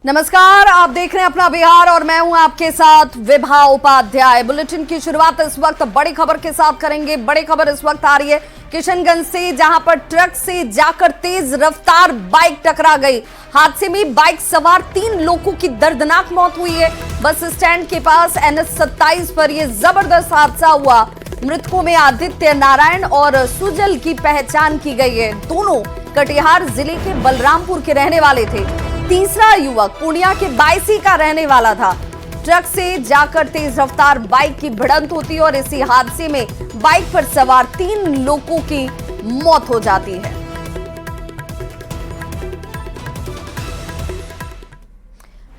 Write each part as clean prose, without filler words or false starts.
नमस्कार, आप देख रहे हैं अपना बिहार और मैं हूं आपके साथ विभा उपाध्याय। बुलेटिन की शुरुआत इस वक्त बड़ी खबर के साथ करेंगे। बड़ी खबर इस वक्त आ रही है किशनगंज से, जहां पर ट्रक से जाकर तेज रफ्तार बाइक टकरा गई। हादसे में बाइक सवार 3 लोगों की दर्दनाक मौत हुई है। बस स्टैंड के पास NH 27 पर यह जबरदस्त हादसा हुआ। मृतकों में आदित्य नारायण और सुजल की पहचान की गई है। दोनों कटिहार जिले के बलरामपुर के रहने वाले थे। तीसरा युवक पूर्णिया के बायसी का रहने वाला था। ट्रक से जाकर तेज रफ्तार बाइक की भिड़ंत होती और इसी हादसे में बाइक पर सवार 3 लोगों की मौत हो जाती है।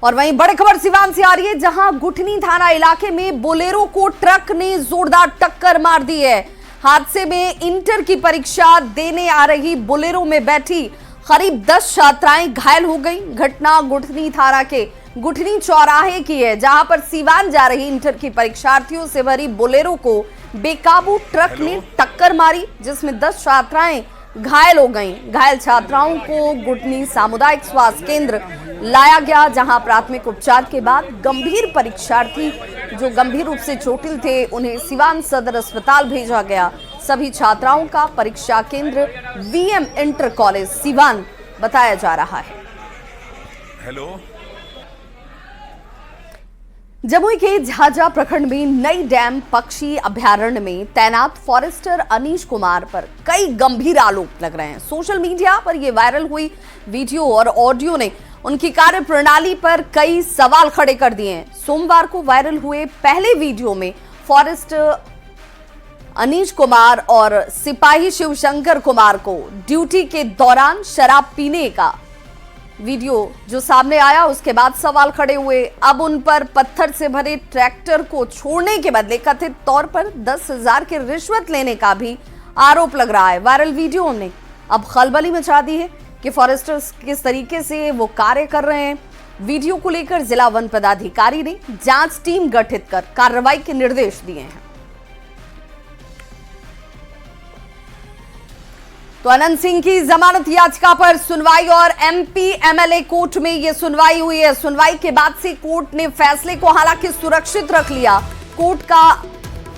और वहीं बड़ी खबर सिवान से आ रही है, जहां गुठनी थाना इलाके में बोलेरो को ट्रक ने जोरदार टक्कर मार दी है। हादसे में इंटर की परीक्षा देने आ रही बोलेरो में बैठी करीब 10 छात्राएं घायल हो गई। घटना गुठनी थाना के गुठनी चौराहे की है, जहां पर सिवान जा रही इंटर की परीक्षार्थियों से भरी बोलेरो को बेकाबू ट्रक ने टक्कर मारी, जिसमें 10 छात्राएं घायल हो गईं। घायल छात्राओं को गुठनी सामुदायिक स्वास्थ्य केंद्र लाया गया, जहां प्राथमिक उपचार के बाद गंभीर परीक्षार्थी जो गंभीर रूप से चोटिल थे उन्हें सिवान सदर अस्पताल भेजा गया। सभी छात्राओं का परीक्षा केंद्र VM इंटर कॉलेज सिवान बताया जा रहा है। हेलो। जमुई के झाझा प्रखंड में नई डैम पक्षी अभयारण्य में तैनात फॉरेस्टर अनीश कुमार पर कई गंभीर आरोप लग रहे हैं। सोशल मीडिया पर यह वायरल हुई वीडियो और ऑडियो ने उनकी कार्य प्रणाली पर कई सवाल खड़े कर दिए हैं। सोमवार को वायरल हुए पहले वीडियो में फॉरेस्टर अनीश कुमार और सिपाही शिवशंकर कुमार को ड्यूटी के दौरान शराब पीने का वीडियो जो सामने आया, उसके बाद सवाल खड़े हुए। अब उन पर पत्थर से भरे ट्रैक्टर को छोड़ने के बदले कथित तौर पर 10,000 की रिश्वत लेने का भी आरोप लग रहा है। वायरल वीडियो ने अब खलबली मचा दी है कि फॉरेस्टर्स किस तरीके से वो कार्य कर रहे हैं। वीडियो को लेकर जिला वन पदाधिकारी ने जांच टीम गठित कर कार्रवाई के निर्देश दिए हैं। तो अनंत सिंह की जमानत याचिका पर सुनवाई और MP MLA कोर्ट में यह सुनवाई हुई है। सुनवाई के बाद से कोर्ट ने फैसले को हालांकि सुरक्षित रख लिया। कोर्ट का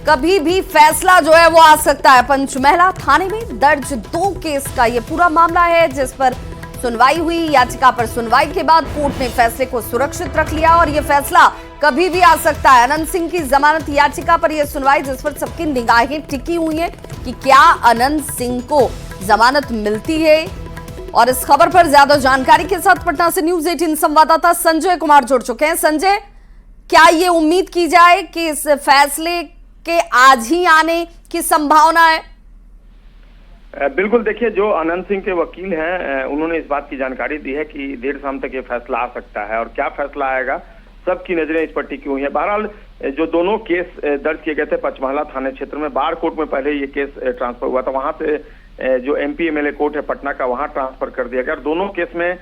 कभी भी फैसला जो है वो आ सकता है। पंचमहला थाने में दर्ज 2 केस का यह पूरा मामला है, जिस पर सुनवाई हुई। याचिका पर सुनवाई के बाद कोर्ट ने फैसले को सुरक्षित रख लिया और यह फैसला कभी भी आ सकता है। अनंत सिंह की जमानत याचिका पर यह सुनवाई, जिस पर सबकी निगाहें टिकी हुई हैं कि क्या अनंत सिंह को जमानत मिलती है। और इस खबर पर ज्यादा जानकारी के साथ पटना से News 18 संवाददाता संजय कुमार जुड़ चुके हैं। संजय, क्या ये उम्मीद की जाए कि इस फैसले के आज ही आने की संभावना है? बिल्कुल, देखिए, जो अनंत सिंह के वकील हैं उन्होंने इस बात की जानकारी दी है कि देर शाम तक ये फैसला आ सकता है। और क्या फैसला आएगा, सबकी नजरें इस पर टिकी हुई है। बहरहाल जो दोनों केस दर्ज किए गए थे पंचमहला थाने क्षेत्र में, बार कोर्ट में पहले ये केस ट्रांसफर हुआ था, वहां से जो MP MLA कोर्ट है पटना का, वहां ट्रांसफर कर दिया गया। दोनों केस में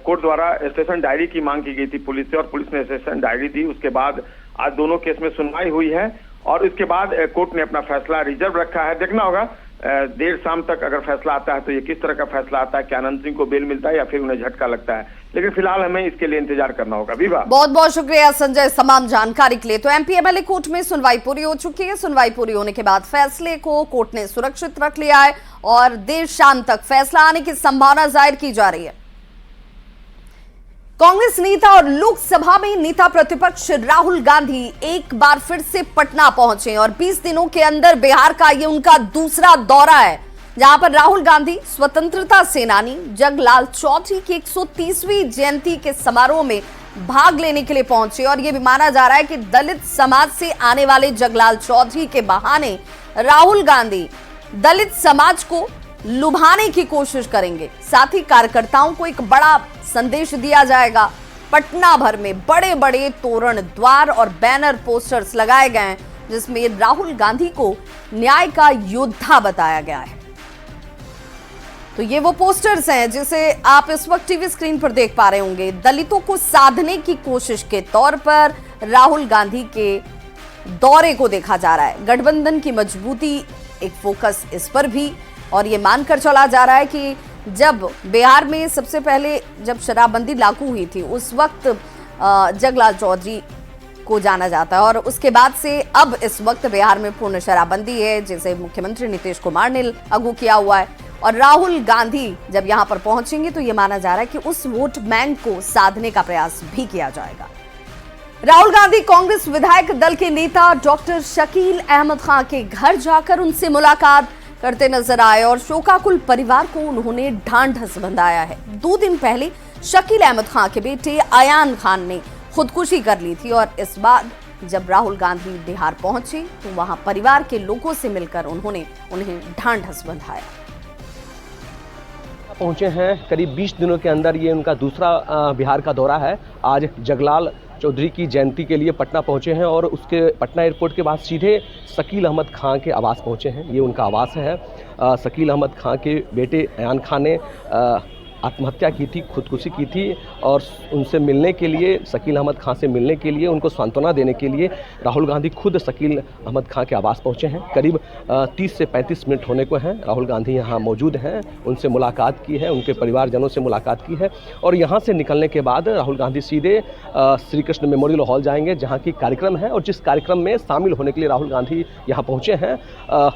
कोर्ट द्वारा स्टेशन डायरी की मांग की गई थी पुलिस से, और पुलिस ने स्टेशन डायरी दी। उसके बाद आज दोनों केस में सुनवाई हुई है और इसके बाद कोर्ट ने अपना फैसला रिजर्व रखा है। देखना होगा देर शाम तक अगर फैसला आता है तो ये किस तरह का फैसला आता है, क्या अनंत सिंह को बेल मिलता है या फिर उन्हें झटका लगता है। लेकिन फिलहाल हमें इसके लिए इंतजार करना होगा। विभा, बहुत बहुत शुक्रिया संजय तमाम जानकारी के लिए। तो MP MLA कोर्ट में सुनवाई पूरी हो चुकी है। सुनवाई पूरी होने के बाद फैसले को कोर्ट ने सुरक्षित रख लिया है और देर शाम तक फैसला आने की संभावना जाहिर की जा रही है। कांग्रेस नेता और लोकसभा में नेता प्रतिपक्ष राहुल गांधी एक बार फिर से पटना पहुंचे और 20 दिनों के अंदर बिहार का ये उनका दूसरा दौरा है, जहां पर राहुल गांधी स्वतंत्रता सेनानी जगलाल चौधरी की 130वीं जयंती के समारोह में भाग लेने के लिए पहुंचे। और यह भी माना जा रहा है कि दलित समाज से आने वाले जगलाल चौधरी के बहाने राहुल गांधी दलित समाज को लुभाने की कोशिश करेंगे। साथ ही कार्यकर्ताओं को एक बड़ा संदेश दिया जाएगा। पटना भर में बड़े बड़े तोरण द्वार और बैनर पोस्टर्स लगाए गए हैं, जिसमें राहुल गांधी को न्याय का योद्धा बताया गया है। तो ये वो पोस्टर्स हैं जिसे आप इस वक्त टीवी स्क्रीन पर देख पा रहे होंगे। दलितों को साधने की कोशिश के तौर पर राहुल गांधी के दौरे को देखा जा रहा है। गठबंधन की मजबूती एक फोकस इस पर भी, और ये मानकर चला जा रहा है कि जब बिहार में सबसे पहले जब शराबबंदी लागू हुई थी उस वक्त जगलाल चौधरी को जाना जाता है और उसके बाद से अब इस वक्त बिहार में पूर्ण शराबबंदी है, जिसे मुख्यमंत्री नीतीश कुमार ने लागू किया हुआ है। और राहुल गांधी जब यहां पर पहुंचेंगे तो यह माना जा रहा है कि उस वोट बैंक को साधने का प्रयास भी किया जाएगा। राहुल गांधी कांग्रेस विधायक दल के नेता डॉक्टर शकील अहमद खान के घर जाकर उनसे मुलाकात करते नजर आए और शोकाकुल परिवार को उन्होंने ढांढस बंधाया है। 2 दिन पहले शकील अहमद खान के बेटे अयान खान ने खुदकुशी कर ली थी और इस बार जब राहुल गांधी बिहार पहुंचे तो वहां परिवार के लोगों से मिलकर उन्होंने उन्हें ढांढस बंधाया। पहुंचे हैं करीब 20 दिनों के अंदर, ये उनका दूसरा बिहार का दौरा है। आज जगलाल चौधरी की जयंती के लिए पटना पहुंचे हैं और उसके पटना एयरपोर्ट के बाद सीधे शकील अहमद खान के आवास पहुंचे हैं। ये उनका आवास है। शकील अहमद खान के बेटे अयान खान ने आत्महत्या की थी, खुदकुशी की थी और उनसे मिलने के लिए, शकील अहमद खान से मिलने के लिए, उनको सांत्वना देने के लिए राहुल गांधी खुद शकील अहमद खान के आवास पहुंचे हैं। करीब 30 से 35 मिनट होने को हैं। राहुल गांधी यहां मौजूद हैं, उनसे मुलाकात की है, उनके परिवारजनों से मुलाकात की है और यहां से निकलने के बाद राहुल गांधी सीधे श्री कृष्ण मेमोरियल हॉल जाएंगे, जहाँ की कार्यक्रम है और जिस कार्यक्रम में शामिल होने के लिए राहुल गांधी यहाँ पहुँचे हैं।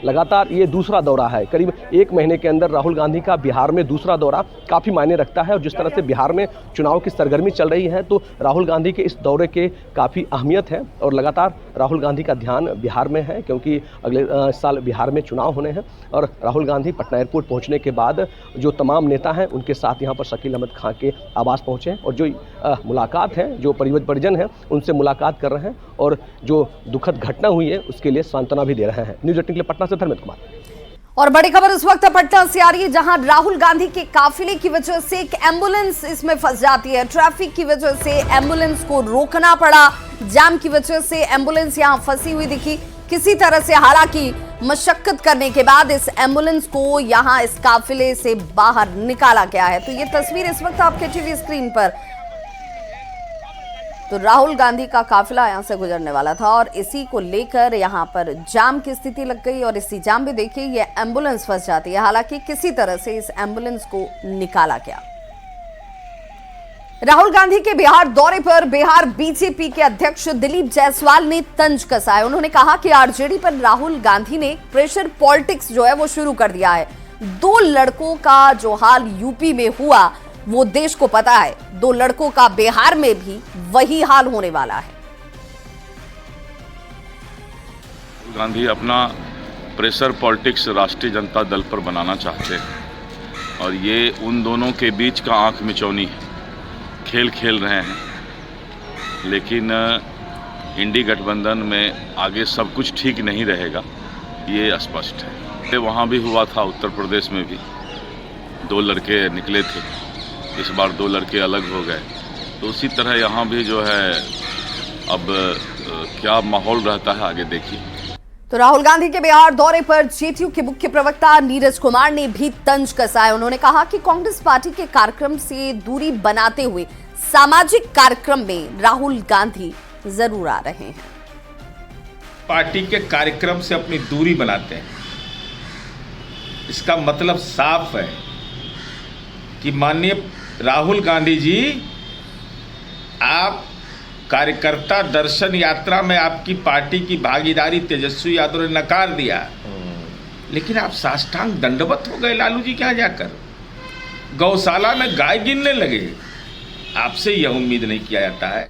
लगातार ये दूसरा दौरा है। करीब 1 महीने के अंदर राहुल गांधी का बिहार में दूसरा दौरा काफ़ी मायने रखता है और जिस तरह से बिहार में चुनाव की सरगर्मी चल रही है तो राहुल गांधी के इस दौरे के काफ़ी अहमियत है और लगातार राहुल गांधी का ध्यान बिहार में है, क्योंकि अगले साल बिहार में चुनाव होने हैं। और राहुल गांधी पटना एयरपोर्ट पहुंचने के बाद जो तमाम नेता हैं उनके साथ यहाँ पर शकील अहमद खान के आवास पहुंचे हैं और जो मुलाकात है, जो परिजन हैं उनसे मुलाकात कर रहे हैं और जो दुखद घटना हुई है उसके लिए सांत्वना भी दे रहे हैं। न्यूज़ 18 के लिए पटना से धर्मेंद्र कुमार। और बड़ी खबर इस वक्त पटना से आ रही है, जहां राहुल गांधी के काफिले की वजह से एक एम्बुलेंस इसमें फंस जाती है। ट्रैफिक की वजह से एम्बुलेंस को रोकना पड़ा, जाम की वजह से एम्बुलेंस यहां फंसी हुई दिखी। किसी तरह से हालांकि मशक्कत करने के बाद इस एम्बुलेंस को यहां इस काफिले से बाहर निकाला गया है। तो ये तस्वीर इस वक्त आपके टीवी स्क्रीन पर, तो राहुल गांधी का काफिला यहां से गुजरने वाला था और इसी को लेकर यहां पर जाम की स्थिति लग गई और इसी जाम में देखिए ये एम्बुलेंस फंस जाती है। हालांकि किसी तरह से इस एम्बुलेंस को निकाला गया। राहुल गांधी के बिहार दौरे पर बिहार बीजेपी के अध्यक्ष दिलीप जायसवाल ने तंज कसा है। उन्होंने कहा कि आरजेडी पर राहुल गांधी ने प्रेशर पॉलिटिक्स जो है वो शुरू कर दिया है। 2 लड़कों का जो हाल यूपी में हुआ वो देश को पता है, 2 लड़कों का बिहार में भी वही हाल होने वाला है। गांधी अपना प्रेशर पॉलिटिक्स राष्ट्रीय जनता दल पर बनाना चाहते हैं और ये उन दोनों के बीच का आंख मिचौनी खेल खेल रहे हैं। लेकिन इंडी गठबंधन में आगे सब कुछ ठीक नहीं रहेगा, ये स्पष्ट है। वहाँ भी हुआ था, उत्तर प्रदेश में भी 2 लड़के निकले थे, इस बार 2 लड़के अलग हो गए। तो उसी तरह यहाँ भी जो है अब क्या माहौल रहता है आगे देखिए। तो राहुल गांधी के बिहार दौरे पर जेडीयू के मुख्य प्रवक्ता नीरज कुमार ने भी तंज कसा है। उन्होंने कहा कि कांग्रेस पार्टी के कार्यक्रम से दूरी बनाते हुए सामाजिक कार्यक्रम में राहुल गांधी जरूर आ रहे हैं। पार्टी के कार्यक्रम से अपनी दूरी बनाते हैं, इसका मतलब साफ है कि माननीय राहुल गांधी जी, आप कार्यकर्ता दर्शन यात्रा में आपकी पार्टी की भागीदारी तेजस्वी यादव ने नकार दिया, लेकिन आप साष्टांग दंडवत हो गए लालू जी के यहाँ जाकर, गौशाला में गाय गिनने लगे। आपसे यह उम्मीद नहीं किया जाता है।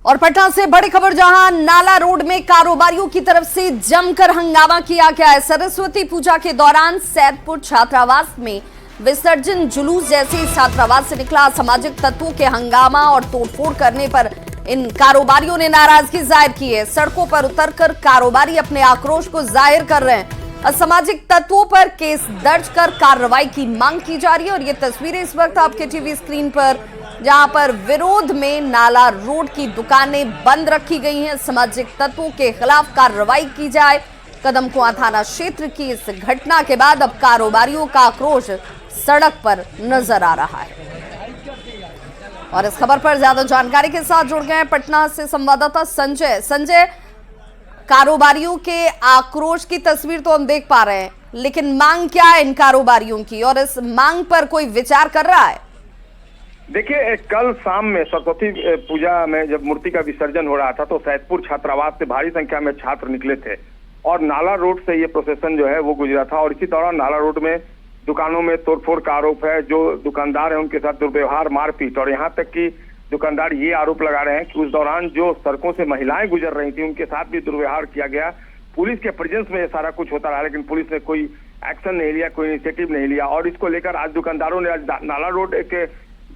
और पटना से बड़ी खबर, जहां नाला रोड में कारोबारियों की तरफ से जमकर हंगामा किया गया है। सरस्वती पूजा के दौरान सैदपुर छात्रावास में विसर्जन जुलूस जैसे छात्रावास से निकला। असामाजिक तत्वों के हंगामा और तोड़फोड़ करने पर इन कारोबारियों ने नाराजगी जाहिर की है। सड़कों पर उतरकर कारोबारी अपने आक्रोश को जाहिर कर रहे हैं। असामाजिक तत्वों पर केस दर्ज कर कार्रवाई की मांग की जा रही है। और ये तस्वीरें इस वक्त आपके टीवी स्क्रीन पर, जहां पर विरोध में नाला रोड की दुकानें बंद रखी गई हैं। सामाजिक तत्वों के खिलाफ कार्रवाई की जाए। कदमकुआं थाना क्षेत्र की इस घटना के बाद अब कारोबारियों का आक्रोश सड़क पर नजर आ रहा है। और इस खबर पर ज्यादा जानकारी के साथ जुड़ गए हैं पटना से संवाददाता संजय। कारोबारियों के आक्रोश की तस्वीर तो हम देख पा रहे हैं, लेकिन मांग क्या है इन कारोबारियों की, और इस मांग पर कोई विचार कर रहा है? देखिए, कल शाम में सरस्वती पूजा में जब मूर्ति का विसर्जन हो रहा था तो सैदपुर छात्रावास से भारी संख्या में छात्र निकले थे और नाला रोड से ये प्रोसेशन जो है वो गुजरा था। और इसी दौरान नाला रोड में दुकानों में तोड़फोड़ का आरोप है, जो दुकानदार है उनके साथ दुर्व्यवहार, मारपीट, और यहाँ तक कि दुकानदार ये आरोप लगा रहे हैं कि उस दौरान जो सड़कों से महिलाएं गुजर रही थी उनके साथ भी दुर्व्यवहार किया गया। पुलिस के प्रेजेंस में ये सारा कुछ होता रहा, लेकिन पुलिस ने कोई एक्शन नहीं लिया, कोई इनिशिएटिव नहीं लिया। और इसको लेकर आज दुकानदारों ने, आज नाला रोड एक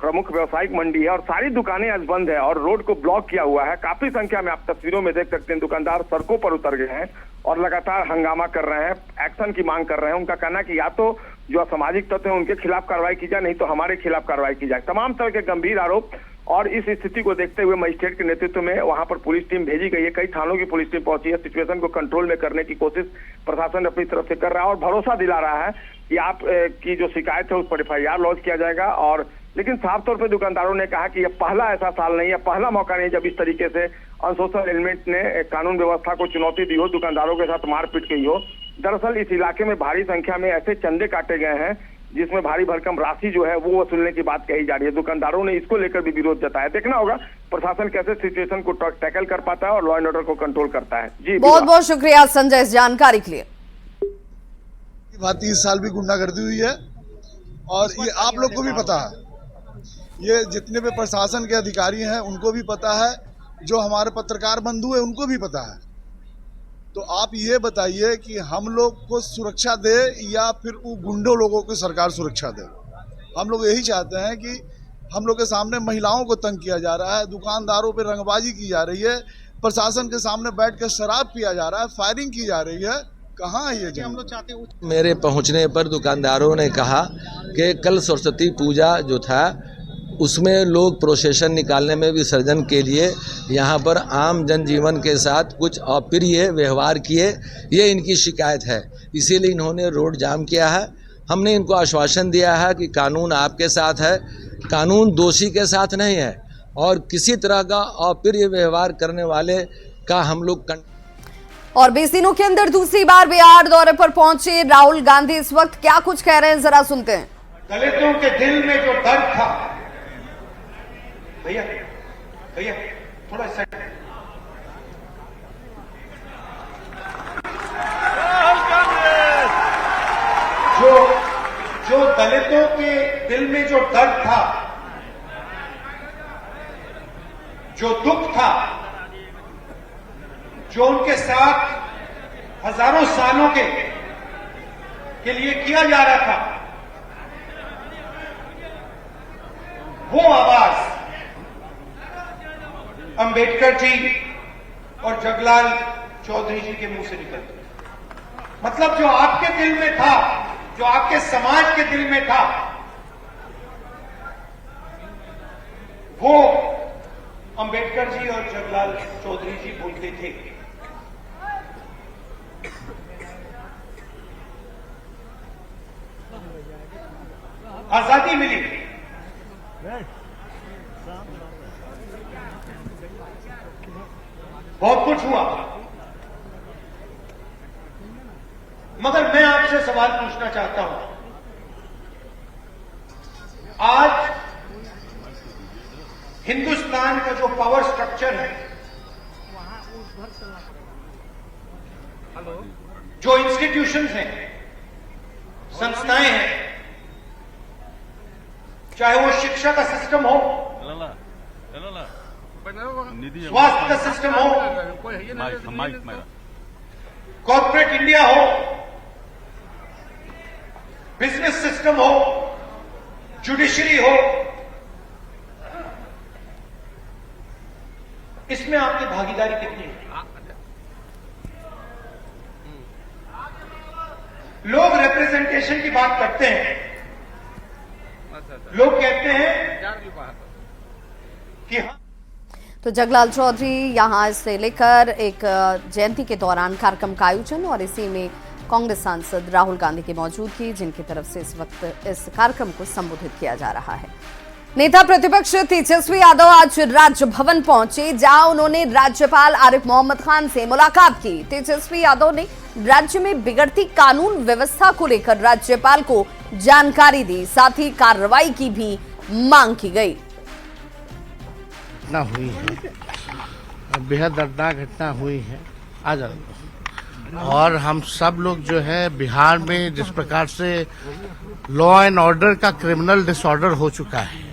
प्रमुख व्यावसायिक मंडी है और सारी दुकानें आज बंद है और रोड को ब्लॉक किया हुआ है। काफी संख्या में आप तस्वीरों में देख सकते हैं दुकानदार सड़कों पर उतर गए हैं और लगातार हंगामा कर रहे हैं, एक्शन की मांग कर रहे हैं। उनका कहना है कि या तो जो असामाजिक तत्व हैं उनके खिलाफ कार्रवाई की जाए, नहीं तो हमारे खिलाफ कार्रवाई की जाए। तमाम तरह के गंभीर आरोप। और इस स्थिति को देखते हुए मजिस्ट्रेट के नेतृत्व में वहां पर पुलिस टीम भेजी गई है, कई थानों की पुलिस टीम पहुंची है। सिचुएशन को कंट्रोल में करने की कोशिश प्रशासन अपनी तरफ से कर रहा है और भरोसा दिला रहा है कि आप की जो शिकायत है उस पर FIR लॉन्च किया जाएगा। और लेकिन साफ तौर पर दुकानदारों ने कहा कि यह पहला ऐसा साल नहीं है, पहला मौका नहीं जब इस तरीके से अनसोशल एलिमेंट ने कानून व्यवस्था को चुनौती दी हो, दुकानदारों के साथ मारपीट की हो। दरअसल इस इलाके में भारी संख्या में ऐसे चंदे काटे गए हैं जिसमें भारी भरकम राशि जो है वो वसूलने की बात कही जा रही है। दुकानदारों ने इसको लेकर भी विरोध जताया। देखना होगा प्रशासन कैसे सिचुएशन को टैकल कर पाता है और लॉ एंड ऑर्डर को कंट्रोल करता है। जी बहुत बहुत शुक्रिया संजय इस जानकारी के लिए। भारतीय इस साल भी गुंडागर्दी हुई है और ये आप लोग को भी पता है, ये जितने भी प्रशासन के अधिकारी हैं उनको भी पता है, जो हमारे पत्रकार बंधु हैं उनको भी पता है। तो आप ये बताइए कि हम लोग को सुरक्षा दे या फिर वो गुंडों लोगों को सरकार सुरक्षा दे। हम लोग यही चाहते हैं कि हम लोग के सामने महिलाओं को तंग किया जा रहा है, दुकानदारों पे रंगबाजी की जा रही है, प्रशासन के सामने बैठ कर शराब पिया जा रहा है, फायरिंग की जा रही है। कहाँ है ये? हम लोग चाहते हैं। मेरे पहुंचने पर दुकानदारों ने कहा कि कल सरस्वती पूजा जो था उसमें लोग प्रोसेशन निकालने में विसर्जन के लिए यहाँ पर आम जनजीवन के साथ कुछ अप्रिय व्यवहार किए, ये इनकी शिकायत है। इसीलिए इन्होंने रोड जाम किया है। हमने इनको आश्वासन दिया है कि कानून आपके साथ है, कानून दोषी के साथ नहीं है और किसी तरह का अप्रिय व्यवहार करने वाले का हम लोग और 20 दिनों के अंदर दूसरी बार बिहार दौरे पर पहुंचे राहुल गांधी इस वक्त क्या कुछ कह रहे हैं, जरा सुनते हैं। दलितों के दिल में जो दर्द था, भैया भैया थोड़ा जो दलितों के दिल में जो दर्द था, जो दुख था, जो उनके साथ हजारों सालों के लिए किया जा रहा था, वो आवाज अंबेडकर जी और जगलाल चौधरी जी के मुंह से निकलती। मतलब जो आपके दिल में था, जो आपके समाज के दिल में था, वो अंबेडकर जी और जगलाल चौधरी जी बोलते थे। आजादी मिली, बहुत कुछ हुआ, मगर मैं आपसे सवाल पूछना चाहता हूं। आज हिंदुस्तान का जो पावर स्ट्रक्चर है, जो इंस्टीट्यूशंस हैं, संस्थाएं हैं, चाहे वो शिक्षा का सिस्टम हो, स्वास्थ्य का सिस्टम हो, कॉर्पोरेट इंडिया हो, बिजनेस सिस्टम हो, जुडिशरी हो, इसमें आपकी भागीदारी कितनी है? लोग रिप्रेजेंटेशन की बात करते हैं, लोग कहते हैं कि तो जगलाल चौधरी यहां से लेकर एक जयंती के दौरान कार्यक्रम का आयोजन और इसी में कांग्रेस सांसद राहुल गांधी की मौजूदगी, जिनकी तरफ से इस वक्त इस कार्यक्रम को संबोधित किया जा रहा है। नेता प्रतिपक्ष तेजस्वी यादव आज राजभवन पहुंचे, जहां उन्होंने राज्यपाल आरिफ मोहम्मद खान से मुलाकात की। तेजस्वी यादव ने राज्य में बिगड़ती कानून व्यवस्था को लेकर राज्यपाल को जानकारी दी, साथ ही कार्रवाई की भी मांग की गई। घटना हुई है, बेहद दर्दनाक घटना हुई है आज, और हम सब लोग जो है बिहार में जिस प्रकार से लॉ एंड ऑर्डर का क्रिमिनल डिसऑर्डर हो चुका है,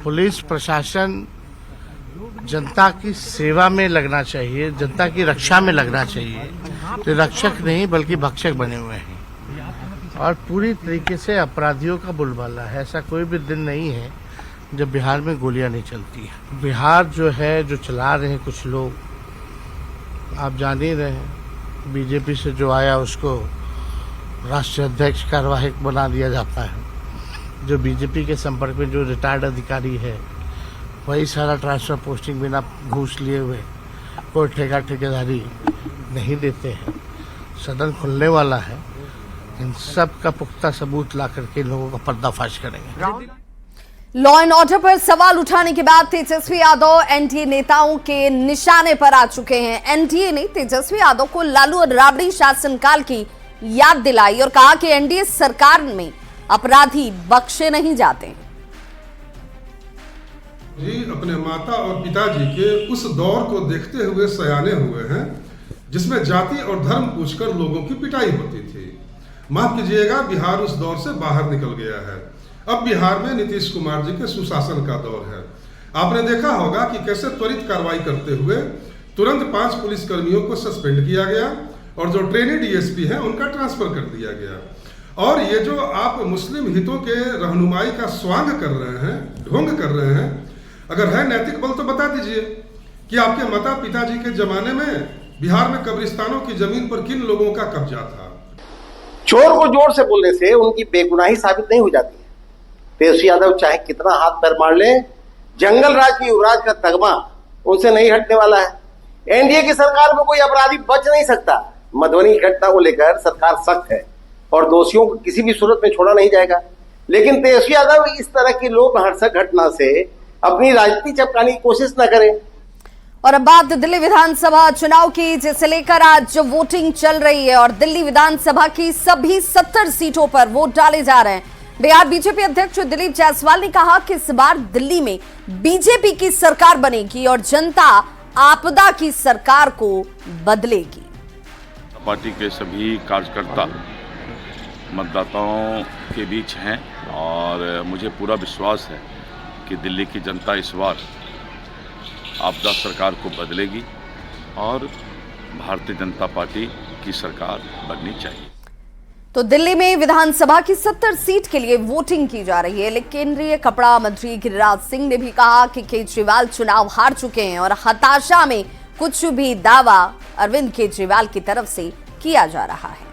पुलिस प्रशासन जनता की सेवा में लगना चाहिए, जनता की रक्षा में लगना चाहिए, तो रक्षक नहीं बल्कि भक्षक बने हुए हैं और पूरी तरीके से अपराधियों का बोलबाला है। ऐसा कोई भी दिन नहीं है जब बिहार में गोलियां नहीं चलती है। बिहार जो है जो चला रहे हैं कुछ लोग, आप जान ही रहे हैं, बीजेपी से जो आया उसको राष्ट्रीय अध्यक्ष कार्यवाहक बना दिया जाता है। जो बीजेपी के संपर्क में जो रिटायर्ड अधिकारी है वही सारा ट्रांसफर पोस्टिंग बिना घूस लिए हुए, कोई ठेकेदारी नहीं देते हैं। सदन खुलने वाला है, इन सब का पुख्ता सबूत ला करके लोगों का पर्दाफाश करेंगे। लॉ एंड ऑर्डर पर सवाल उठाने के बाद तेजस्वी यादव एनडीए नेताओं के निशाने पर आ चुके हैं। एनडीए ने तेजस्वी यादव को लालू और राबड़ी शासनकाल की याद दिलाई और कहा कि एनडीए सरकार में अपराधी बख्शे नहीं जाते। जी अपने माता और पिताजी के उस दौर को देखते हुए सयाने हुए हैं जिसमें जाति और धर्म पूछकर लोगों की पिटाई होती थी। माफ कीजिएगा, बिहार उस दौर से बाहर निकल गया है। अब बिहार में नीतीश कुमार जी के सुशासन का दौर है। आपने देखा होगा कि कैसे त्वरित कार्रवाई करते हुए तुरंत 5 पुलिसकर्मियों को सस्पेंड किया गया और जो ट्रेनी डीएसपी हैं उनका ट्रांसफर कर दिया गया। और ये जो आप मुस्लिम हितों के रहनुमाई का स्वांग कर रहे हैं, ढोंग कर रहे हैं, अगर है नैतिक बल तो बता दीजिए कि आपके माता पिताजी के जमाने में बिहार में कब्रिस्तानों की जमीन पर किन लोगों का कब्जा था। चोर को जोर से बोलने से उनकी बेगुनाही साबित नहीं हो जाती है। तेजस्वी यादव चाहे कितना हाथ पैर मार ले, जंगल राज की युवराज का तगमा उनसे नहीं हटने वाला है। एनडीए की सरकार में कोई अपराधी बच नहीं सकता। मधुबनी की घटना को लेकर सरकार सख्त है और दोषियों को किसी भी सूरत में छोड़ा नहीं जाएगा, लेकिन तेजस्वी यादव इस तरह की लोमहर्षक घटना से अपनी राजनीति चपकाने की कोशिश न करें। और अब बात दिल्ली विधानसभा चुनाव की, जिसे लेकर आज जो वोटिंग चल रही है और दिल्ली विधानसभा की सभी 70 सीटों पर वोट डाले जा रहे हैं। बिहार बीजेपी अध्यक्ष दिलीप जायसवाल ने कहा कि इस बार दिल्ली में बीजेपी की सरकार बनेगी और जनता आपदा की सरकार को बदलेगी। पार्टी के सभी कार्यकर्ता मतदाताओं के बीच हैं और मुझे पूरा विश्वास है कि दिल्ली की जनता इस बार आपदा सरकार को बदलेगी और भारतीय जनता पार्टी की सरकार बननी चाहिए। तो दिल्ली में विधानसभा की 70 सीट के लिए वोटिंग की जा रही है, लेकिन केंद्रीय कपड़ा मंत्री गिरिराज सिंह ने भी कहा कि केजरीवाल चुनाव हार चुके हैं और हताशा में कुछ भी दावा अरविंद केजरीवाल की तरफ से किया जा रहा है।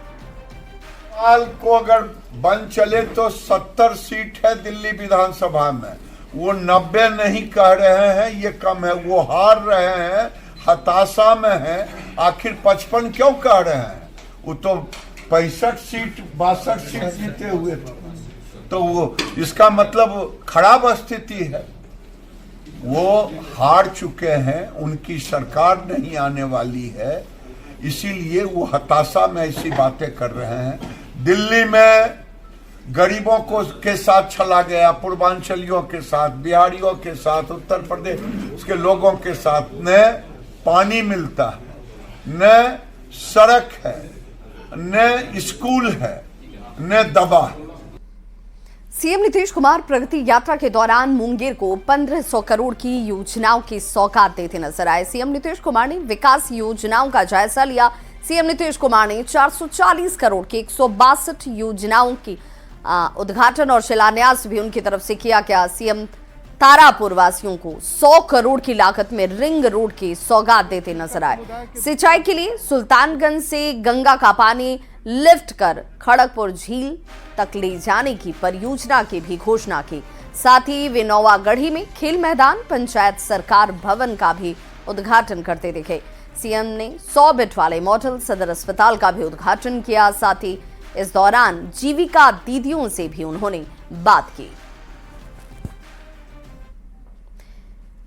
को अगर बन चले तो 70 सीट है दिल्ली विधानसभा में, वो 90 नहीं कह रहे हैं, ये कम है। वो हार रहे हैं, हताशा में है। आखिर 55 क्यों कह रहे हैं? वो तो 65 सीट 62 सीट जीते हुए थे, तो वो इसका मतलब खराब स्थिति है। वो हार चुके हैं, उनकी सरकार नहीं आने वाली है, इसीलिए वो हताशा में ऐसी बातें कर रहे हैं। दिल्ली में गरीबों को के साथ चला गया, पूर्वांचलियों के साथ, बिहारियों के साथ, उत्तर प्रदेश के लोगों के साथ न पानी मिलता है, न सड़क है, न स्कूल है, न दवा। सीएम नीतीश कुमार प्रगति यात्रा के दौरान मुंगेर को 1500 करोड़ की योजनाओं की सौगात देते नजर आए। सीएम नीतीश कुमार ने विकास योजनाओं का जायजा लिया। सीएम नीतीश कुमार ने 440 करोड़ की 162 योजनाओं की उद्घाटन और शिलान्यास भी उनकी तरफ से किया गया। सीएम तारापुर वासियों को 100 करोड़ की लागत में रिंग रोड की सौगात देते नजर आए। सिंचाई के लिए सुल्तानगंज से गंगा का पानी लिफ्ट कर खड़गपुर झील तक ले जाने की परियोजना की भी घोषणा की। साथ ही वे नौवागढ़ी में खेल मैदान, पंचायत सरकार भवन का भी उद्घाटन करते दिखे। सीएम ने 100 बेड वाले मॉडल सदर अस्पताल का भी उद्घाटन किया। साथ ही इस दौरान जीविका दीदियों से भी उन्होंने बात की।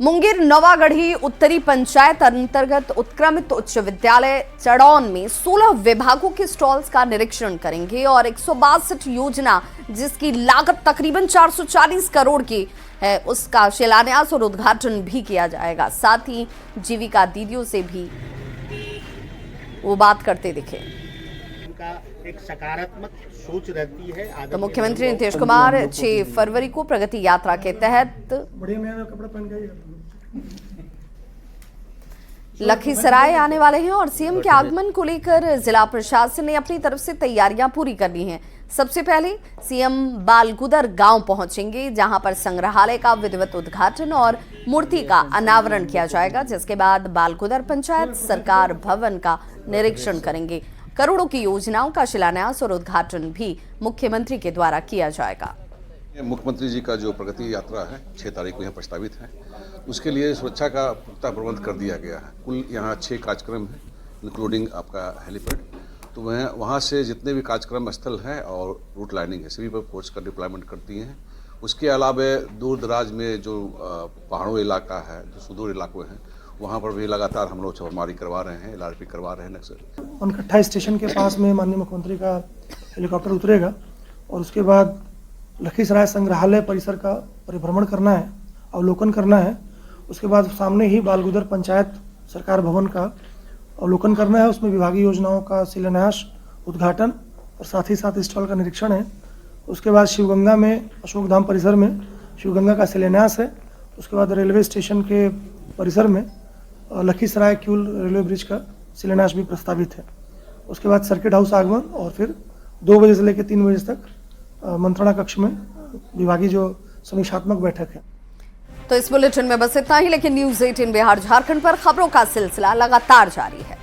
मुंगेर नवागढ़ी उत्तरी पंचायत अंतर्गत उत्क्रमित उच्च विद्यालय चड़ौन में 16 विभागों के स्टॉल्स का निरीक्षण करेंगे और 162 योजना जिसकी लागत तकरीबन 440 करोड़ की है उसका शिलान्यास और उद्घाटन भी किया जाएगा। साथ ही जीविका दीदियों से भी वो बात करते दिखे। एक सकारात्मक सोच रहती है। तो मुख्यमंत्री नीतीश कुमार 6 फरवरी को प्रगति यात्रा के तहत लखीसराय आने वाले हैं और सीएम के आगमन को लेकर जिला प्रशासन ने अपनी तरफ से तैयारियां पूरी कर ली हैं। सबसे पहले सीएम बालगुदर गांव पहुंचेंगे, जहां पर संग्रहालय का विधिवत उद्घाटन और मूर्ति का अनावरण किया जाएगा, जिसके बाद बालगुदर पंचायत सरकार भवन का निरीक्षण करेंगे। करोड़ों की योजनाओं का शिलान्यास और उद्घाटन भी मुख्यमंत्री के द्वारा किया जाएगा। मुख्यमंत्री जी का जो प्रगति यात्रा है 6 तारीख को यहाँ प्रस्तावित है, उसके लिए सुरक्षा का पुख्ता प्रबंध कर दिया गया है। कुल यहाँ 6 कार्यक्रम हैं, इंक्लूडिंग आपका हेलीपैड। तो वहाँ से जितने भी कार्यक्रम स्थल हैं और रूट लाइनिंग है, सभी पर फोर्स का डिप्लॉयमेंट करती हैं। उसके अलावा दूर दराज में जो पहाड़ों इलाका है, जो सुदूर इलाकों हैं, वहाँ पर भी लगातार हम लोग छापेमारी करवा रहे हैं, LRP करवा रहे हैं। नक्सल उनकट्ठा स्टेशन के पास में माननीय मुख्यमंत्री का हेलीकॉप्टर उतरेगा और उसके बाद लखीसराय संग्रहालय परिसर का परिभ्रमण करना है, अवलोकन करना है। उसके बाद सामने ही बालगुदर पंचायत सरकार भवन का अवलोकन करना है। उसमें विभागीय योजनाओं का शिलान्यास, उद्घाटन और साथ ही साथ स्टॉल का निरीक्षण है। उसके बाद शिवगंगा में अशोक धाम परिसर में शिवगंगा का शिलान्यास है। उसके बाद रेलवे स्टेशन के परिसर में लखीसराय किउल रेलवे ब्रिज का शिलान्यास भी प्रस्तावित है। उसके बाद सर्किट हाउस आगमन और फिर 2 बजे से लेकर 3 बजे तक मंत्रणा कक्ष में विभागीय जो समीक्षात्मक बैठक है। तो इस बुलेटिन में बस इतना ही, लेकिन न्यूज़ 18 बिहार झारखंड पर खबरों का सिलसिला लगातार जारी है।